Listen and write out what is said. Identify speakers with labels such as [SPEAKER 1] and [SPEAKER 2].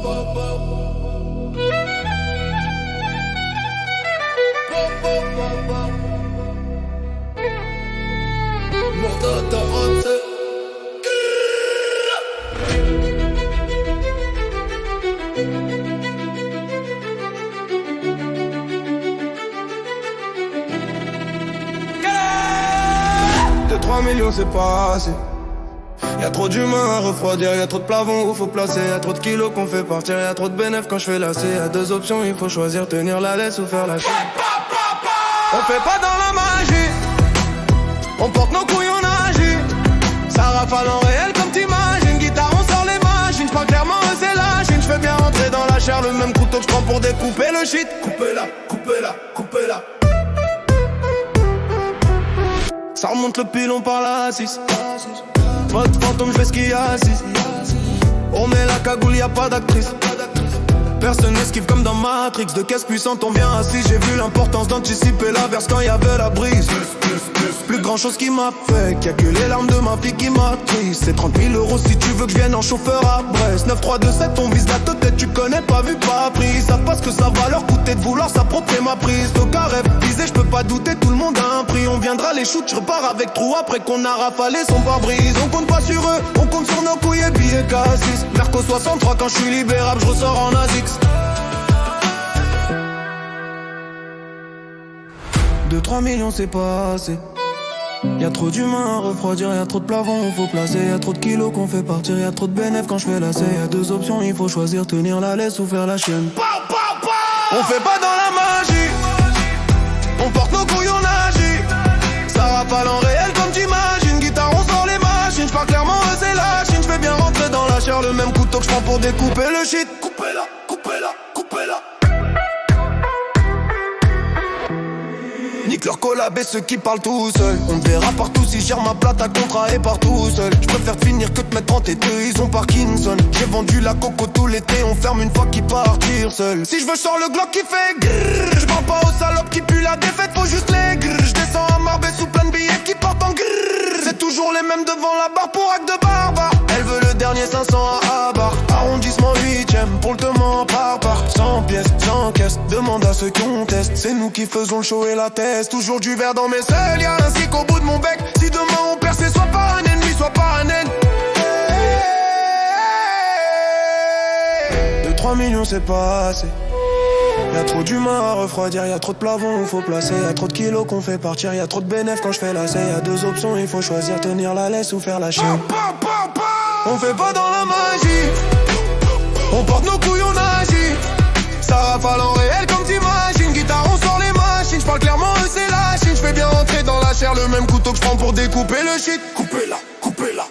[SPEAKER 1] De 3 millions c'est pas assez. Y'a trop d'humains à refroidir, y'a trop de plavons où faut placer, y'a trop de kilos qu'on fait partir, y'a trop de bénéfices quand je fais lasser. Y'a deux options, il faut choisir, tenir la laisse ou faire la chaîne. On fait pas dans la magie, on porte nos couilles, on agit. Ça rafale en réel comme t'imagines. Guitare, on sort les machines, j'parle clairement eux c'est la Chine. J'fais bien rentrer dans la chair le même couteau que j'prends pour découper le shit. Coupez-la, coupez-la, coupez-la. Ça remonte le pilon par la 6. Pas de fantôme, j'fais ce qu'il y a à 6. On met la cagoule, y'a pas d'actrice. Personne n'esquive comme dans Matrix. De caisse puissante on vient assis. J'ai vu l'importance d'anticiper l'averse quand y'avait la brise. Plus grand chose qui m'affecte, y'a que les larmes de ma fille qui m'attristent. C'est 30 000 € si tu veux que je vienne en chauffeur à Brest. 9, 3, 2, 7, on vise la tête, tu connais pas vu pas pris. Ils savent pas ce que ça va leur coûter de vouloir s'approprier ma prise. Donc à rêve, visé, j'peux pas douter, tout le monde a un prix. On viendra les shoots, j'repars avec trou après qu'on a rafalé son pare-brise. On compte pas sur eux, on compte sur nos couilles et billets K6. Merco 63 quand j'suis libérable, j'ressors en ASICS. De 3 millions c'est pas assez. Y'a trop d'humains à refroidir, y'a trop de plavons où faut placer, y'a trop de kilos qu'on fait partir, y'a trop de bénéfices quand je fais lasser. Y'a deux options, il faut choisir, tenir la laisse ou faire la chienne. On fait pas dans la magie, on porte nos couilles, on agit. Ça rafale en réel comme t'imagines. Guitare, on sort les machines, j'parle clairement eux c'est la Chine. J'fais bien rentrer dans la chair le même couteau que j'prends pour découper le shit. Coupez-la, coupez-la, coupez-la. Nique leur collab et ceux qui parlent tout seuls. On te verra partout si je gère ma plate à contrat et partout seul. Je préfère finir que te mettre en tête, ils ont Parkinson. J'ai vendu la coco tout l'été, on ferme une fois qu'ils partirent seuls. Si je veux, je sors le Glock qui fait grrr. Je parle pas aux salopes qui puent la défaite, faut juste les grrr. Je descends à Marbais sous plein de billets qui portent en grrr. C'est toujours les mêmes devant la barre pour acte de barbare. Elle veut le dernier 500 à Abar. Arrondissement 8ème, pour letement par part. 100 pièces, 100 caisses, demande à ceux qui ont test. C'est nous qui faisons le show et la test. Toujours du verre dans mes selles, y'a un stick au bout de mon bec. Si demain on perd, c'est soit par un ennemi, soit par un ennemi. De 3 millions c'est pas assez. Y'a trop d'humains à refroidir, y'a trop de plavons où faut placer. Y'a trop de kilos qu'on fait partir, y'a trop de bénéfices quand je fais lasser. Y'a deux options, il faut choisir, tenir la laisse ou faire la chienne. On fait pas dans la magie, on porte nos couilles, on agit. Ça rafale en réel comme t'imagines. Guitare, on sort les machines, j'parle clairement eux c'est la Chine. J'fais bien rentrer dans la chair le même couteau que j'prends pour découper le shit. Coupez-la, coupez-la.